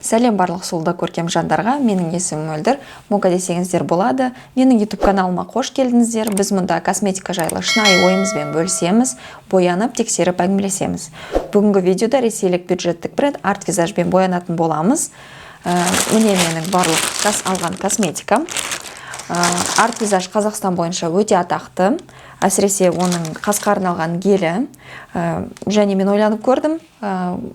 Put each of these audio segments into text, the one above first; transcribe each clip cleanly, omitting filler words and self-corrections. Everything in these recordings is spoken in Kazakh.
Сәлем барлық сұлуды көркем жандарға, менің есімім Мөлдір. Мока десеңіздер болады. Менің YouTube каналыма қош келдіңіздер. Біз мұнда косметика жайлы шынайы ойымызбен бөлісеміз, боянып, тексеріп әңгімелесеміз. Бүгінгі видеода ресейлік бюджеттік бренд Art Visage-бен боянатын боламыз. Міне менің барлық алған косметикам. Art Visage Қазақстан бойынша өте атақты. Әсіресе оның қасқа арналған гелі. Және мен ойланып көрдім,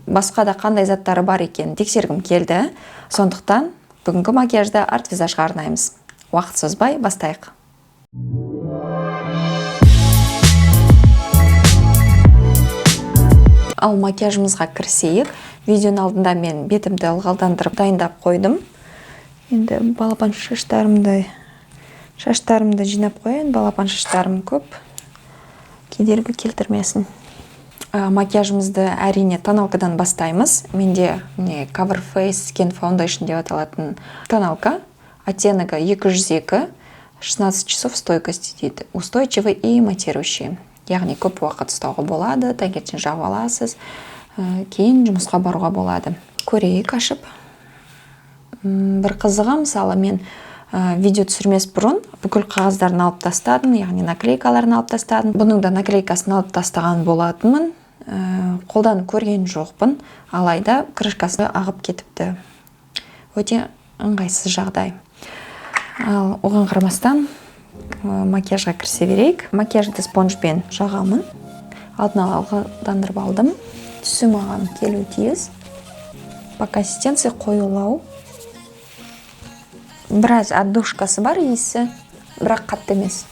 басқа да қандай заттары бар екен тексергім келді. Сондықтан бүгінгі макияжды Art Visage-ға арнаймыз. Уақыт созбай бастайық. Ал макияжымызға кірісейік. Видеоның алдында мен бетімді ылғалдандырып дайындап қойдым. Енді балапан шаштарымды жинап қояйын. Балапан шаштарым көп. Кедергі келтірмесін. Макияжымызды әрине тоналкадан бастаймыз. Менде Cover Face Skin Foundation деп аталатын тоналка. Оттеногы 202, 16 часов стойкости дейді. Устойчивый и матирующий. Яғни көп уақыт ұстауға болады. Таңертең жағып аласыз. Кейін жұмысқа баруға болады. Көрейік ашып. Бір қызығы, мысалы мен видео түсірмес бұрын бүкіл қағаздарын алып тастадым, яғни наклейкаларын алып тастадым. Бұның да наклейкасын алып тастаған болатынмын. Қолдан көрген жоқпын, алайда крышкасы ағып кетіпті. Өте ыңғайсыз жағдай. Ал оған қарамастан макияжға кірісе берейік. Макияжды спонжбен жағамын. Алдын ала ылғалдандырып алдым. Түсі маған келу тиіс. По консистенции қоюлау. Біраз отдушкасы бар иісі, бірақ қатты емес.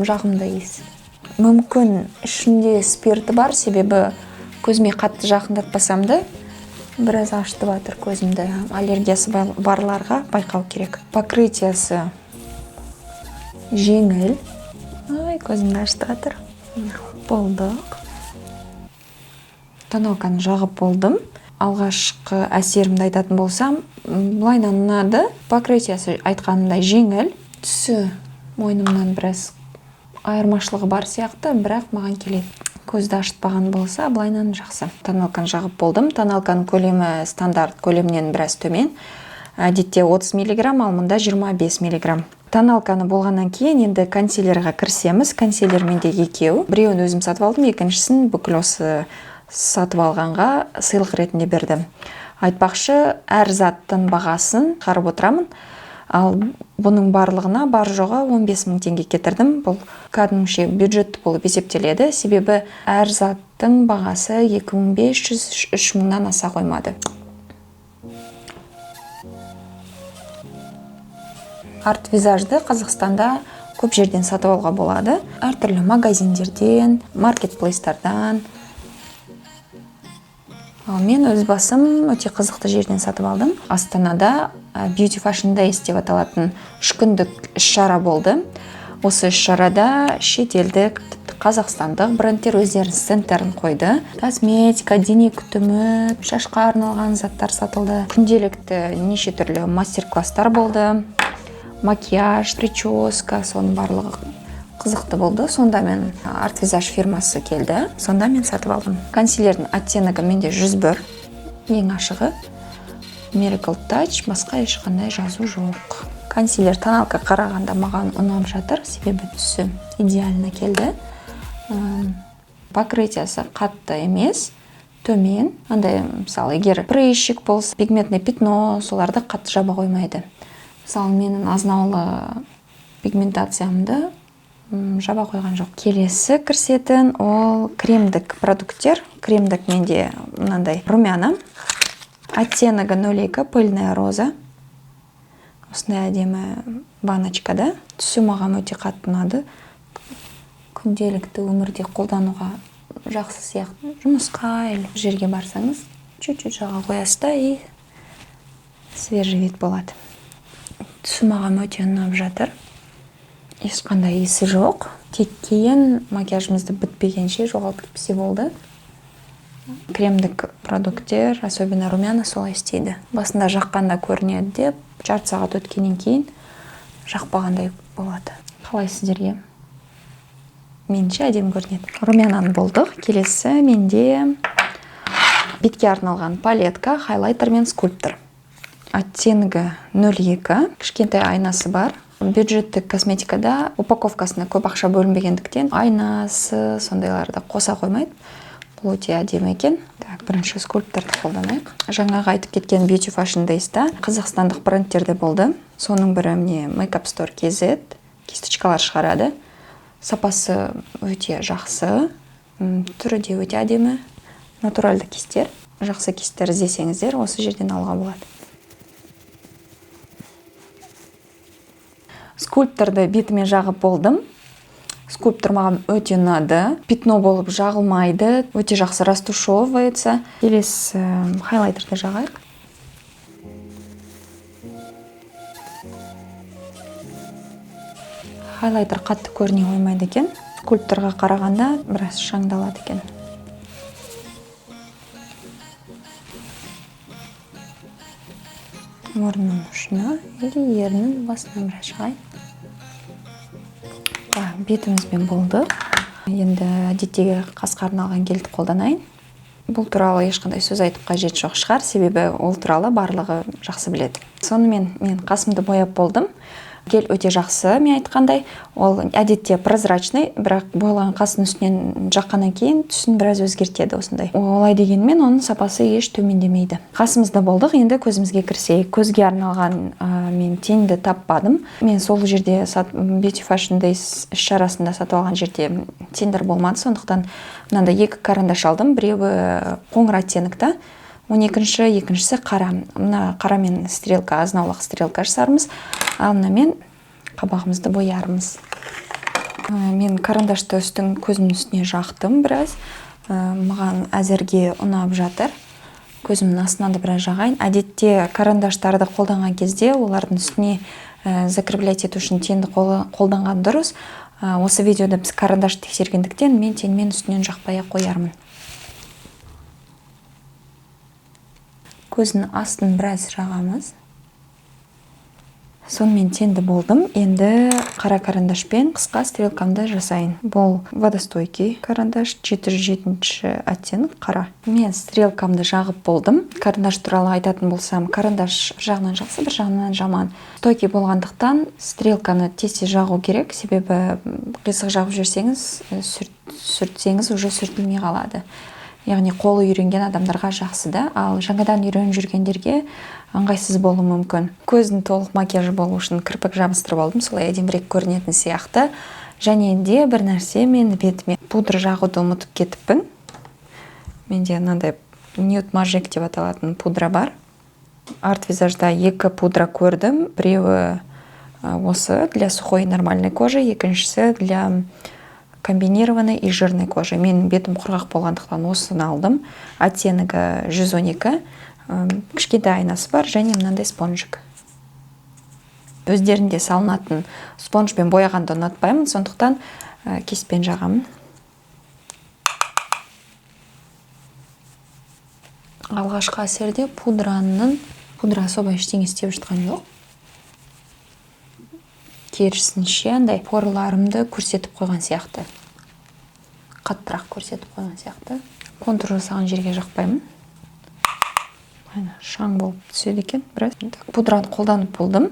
Жағымды иіс. Мүмкін ішінде спирті бар, себебі көзіме қатты жақындатпасам да, біраз ашытып жатыр көзімді. Аллергиясы барларға байқау керек. Покрытиясы жеңіл. Көзімді ашытып жатыр. Болдық. Тоналканы жағып болдым. Алғашқы әсерімді айтатын болсам, былайынан ұнады. Покрытиясы айтқанымдай жеңіл. Түсі мойнымнан біраз айырмашылығы бар сияқты, бірақ маған келеді. Көзді ашытпаған болса, былайынан жақсы. Тоналканы жағып болдым. Тоналканың көлемі стандарт көлемнен біраз төмен. Әдетте 30 мг, ал мұнда 25 мг. Тоналканы болғаннан кейін енді консилерға кірісеміз. Консилер менде екеу. Біреуін өзім сатып алдым, екіншісін бүкіл осы сатып алғанға сыйлық ретінде бердім. Айтпақшы, әр заттың бағасын қарып отырамын. Ал бұның барлығына бар жоғы 15 000 теңге кетірдім. Бұл кәдімгіше бюджетті болып есептеледі. Себебі әр заттың бағасы 2500-3000-нан аса қоймады. Art Visage-ды Қазақстанда көп жерден сатып алуға болады. Әртүрлі магазиндерден, маркетплейстардан. Ал мен өз басым өте қызықты жерден сатып алдым. Астанада Beauty Fashion Days деп аталатын 3 күндік іс-шара болды. Осы іс-шарада шетелдік, қазақстандық брендтер өздерінің стендтерін қойды. Косметика, дене күтімі, шашқа арналған заттар сатылды. Күнделікті неше түрлі мастер-класстар болды. Макияж, прическа, соның барлығы қызықты болды. Сонда мен Art Visage фирмасы келді. Сонда мен сатып алдым. Консилердің оттеногы менде 101. Ең ашығы. Miracle Touch, басқа ешқандай жазу жоқ. Консилер тоналка қарағанда маған ұнап жатыр, себебі түсі идеально келді. Покрытиясы қатты емес, төмен. Андай, мысалы, егер прыщик болса, пигментный пятно, соларды қатты жаба қоймайды. Мысалы, менің азнаулы пигментациямды жаба қойған жоқ. Келесі кірісетін ол кремдік продукттер. Кремдік менде мынандай румяна. Оттеногы 02, пыльная роза. Осындай әдемі баночкада. Түсі маған өте қатты ұнады. Күнделікті өмірде қолдануға жақсы сияқты. Жұмысқа или жерге барсаңыз, чуть-чуть жаға қоясыз да и свежий вид болады. Түсі маған өте ұнап жатыр. Ешқандай иісі жоқ. Тек кейін макияжымызды бітпегенше жоғалтып кетпесе болды. Кремдік продукттер, особенно румяна, солай істейді. Басында жаққанда көрінеді деп, жарты сағат өткеннен кейін жақпағандай болады. Қалай сіздерге? Менше әдемі көрінеді. Румянаны болдық. Келесі менде бетке арналған палетка, хайлайтер мен скульптор. Оттенгі 02, кішкентай айнасы бар. Бюджеттік косметикада упаковкасына көп ақша бөлінбегендіктен айнасы сондайларды қоса қоймайды. Бұл өте әдемі екен. Бірінші скульпторды қолданайық. Жаңағы айтып кеткен Beauty Fashion Days'та қазақстандық брендтерде болды. Соның бірі міне Makeup Store KZ кисточкалар шығарады. Сапасы өте жақсы, түрі де өте әдемі. Натуральды кистер. Жақсы кистер іздесеңіздер, осы жерден алуға болады. Скульпторды бетіме жағып болдым. Скульптор маған өте ұнады. Пятно болып жағылмайды, өте жақсы растушевывается. Келесі хайлайтерді жағайық. Хайлайтер қатты көріне қоймайды екен. Скульпторға қарағанда біраз шаңдалады екен. Мұрынның ұшына или ернің басына біраз жағайын. Бетімізбен болды. Енді әдеттегі қасқа арналған гельді қолданайын. Бұл туралы ешқандай сөз айтып қажет жоқ шығар, себебі ол туралы барлығы жақсы біледі. Сонымен мен қасымды бояп болдым. Гель өте жақсы, мен айтқандай. Ол әдетте прозрачный, бірақ боялған қасын үстінен жаққаннан кейін түсін біраз өзгертеді осындай. Олай дегенмен оның сапасы еш төмендемейді. Қасымызда болдық, енді көзімізге кірсейік. Көзге арналған мен теңді таппадым. Мен сол жерде Beauty Fashion Days іс-шарасында сатып алған жерде теңдер болмады, сондықтан мынандай екі карандаш алдым. Біреуі қоңыр оттенікті, 12-ші, екіншісі қара. Мына қарамен стрелка, азынаулық стрелка жасармыз, ал мынамен қабағымызды боярмыз. Мен карандашты көзімнің үстіне жақтым біраз. Маған әзірге ұнап жатыр. Көзімнің астынан да біраз жағайын. Әдетте карандаштарды қолданған кезде олардың үстіне закреплять ету үшін теңді қолданған дұрыс. Осы видеода біз карандаш тексергендіктен мен теңмен үстінен жақпай қоярмын. Көзінің астын біраз жағамыз. Сонымен теңді болдым. Енді қара карандашпен қысқа стрелкамды жасайын. Бұл водостойкий карандаш, 707-ші оттенік қара. Мен стрелкамды жағып болдым. Карандаш туралы айтатын болсам, карандаш бір жағынан жақсы, бір жағынан жаман. Стойкий болғандықтан стрелканы тез жағу керек, себебі қисық жағып жүрсеңіз, сүртсеңіз уже сүртілмей қалады. Яғни қолы үйренген адамдарға жақсы да, ал жаңадан үйреніп жүргендерге ыңғайсыз болуы мүмкін. Көздің толық макияжы болу үшін кірпік жабыстырып алдым, солай әдемірек көрінетін сияқты. Және де бір нәрсе, мен бетіме пудра жағуды ұмытып кетіппін. Менде мынандай Nude Magic деп аталатын пудра бар. Арт визажда екі пудра көрдім. Біреуі осы для сухой нормальной кожи, екіншісі для комбинированной и жирной кожи. Мен бетім құрғақ болғандықтан осыны алдым. Оттенегі 112. Кішкентай айнасы бар, және мынандай спонжик. Өздерінде салынатын спонжбен бояғанды ұнатпаймын, сондықтан кеспен жағамын. Алғашқы әсерде пудра особо ештеңе істеп жатқан жоқ. Керісінше андай порларымды көрсетіп қойған сияқты. Қаттырақ көрсетіп қойған сияқты. Контур жасаған жерге жақпаймын. Шаң болып түседі екен біраз. Пудраны қолданып болдым.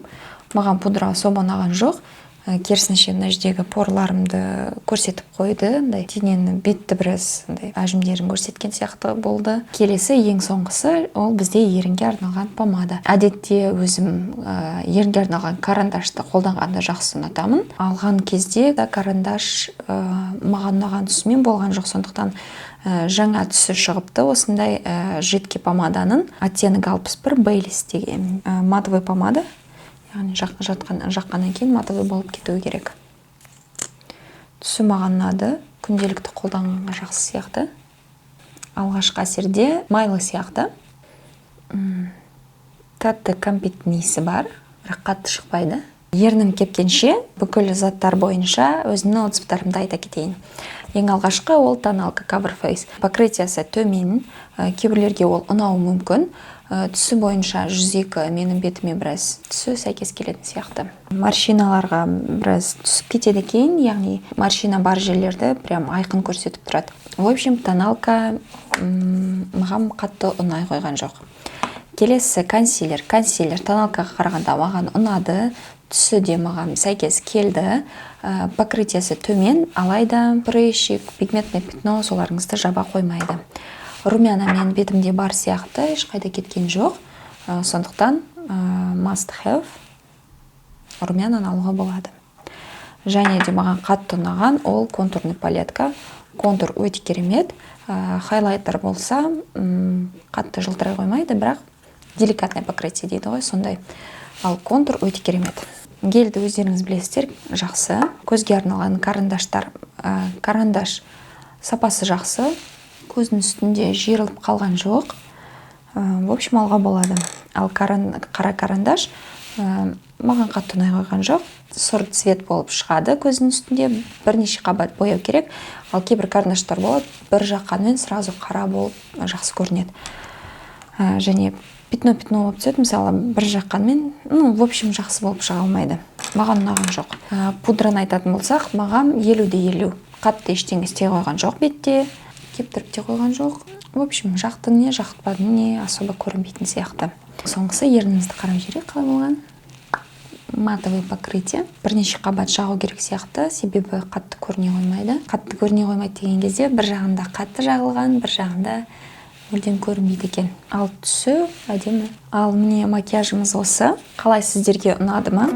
Маған пудра особо ұнаған жоқ. Керісінше мына жердегі порларымды көрсетіп қойды. Денені бетті біраз әжімдерін көрсеткен сияқты болды. Келесі ең соңғысы ол бізде ерінге арналған помада. Әдетте өзім ерінге арналған карандашты қолданғанды жақсы ұнатамын. Алған кезде карандаш маған ұнаған түсімен болған жоқ, сондықтан жаңа түсі шығыпты. Осындай жидкий помаданың оттенегі 61 Baileys деген матовый помада. Яғни жаққаннан кейін матовый болып кетуі керек. Түсі маған ұнады, күнделікті қолданғанға жақсы сияқты. Алғашқы әсерде майлы сияқты. Тәтті кәмпиттің иісі бар, бірақ қатты шықпайды. Ернім кепкенше бүкіл заттар бойынша өзімнің отзывтарымды айта кетейін. Ең алғашқы ол тоналка cover face. Покрытиясы төмен, кейбіреулерге ол ұнауы мүмкін. Түсі бойынша 102 менің бетіме біраз түсі сәйкес келетін сияқты. Морщиналарға біраз түсіп кетеді кейін, яғни морщина бар жерлерді прям айқын көрсетіп тұрады. В общем, тоналка маған қатты ұнай қойған жоқ. Келесі консилер. Консилер тоналкаға қарағанда маған ұнады, түсі де маған сәйкес келді. Покрытиясы төмен, алайда прыщик, пигментный пятно соларыңызды жаба қоймайды. Румяна мен бетімде бар сияқты, ешқайда кеткен жоқ. Сондықтан must have румянаны алуға болады. Және де маған қатты ұнаған ол контурный палетка. Контур өте керемет. Хайлайтер болса, қатты жылтырай қоймайды, бірақ деликатный покрытие дейді ғой, сондай. Ал контур өте керемет. Гельді өздеріңіз білесіздер, жақсы. Көзге арналған карандаштар. Карандаш сапасы жақсы. Көздің үстінде жиырылып қалған жоқ. В общем, алға болады. Ал қара карандаш маған қатты ұнай қойған жоқ. Сұр цвет болып шығады көздің үстінде. Бірнеше қабат бояу керек. Ал кейбір карандаштар болады, бір жаққанмен сразу қара болып жақсы көрінеді. Және пятно болып түседі, мысалы, бір жаққанмен, в общем, жақсы болып шыға алмайды. Маған ұнаған жоқ. Пудраны айтатын болсақ, маған 50-50. Қатты ештеңе істей қойған жоқ бетте. Кептіріп те қойған жоқ. В общем, жақты не, жақпады не, особо көрінбейтін сияқты. Соңғысы ерніңізді қарап жіберейік, қалай болған. Матовый покрытие. Бірнеше қабат жағу керек сияқты, себебі қатты көріне қоймайды. Қатты көріне қоймайды деген кезде бір жағында қатты жағылған, бір жағында мүлдем көрінбейді екен. Ал түсі әдемі. Ал міне макияжымыз осы. Қалай, сіздерге ұнады ма?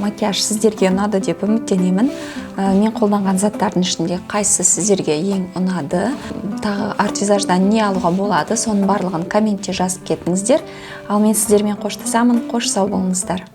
Макияж сіздерге ұнады деп үміттенемін. Мен қолданған заттардың ішінде қайсы сіздерге ең ұнады? Тағы арт-визаждан не алуға болады? Соның барлығын комментте жазып кетіңіздер. Ал мен сіздермен қоштасамын. Қош сау болыңыздар.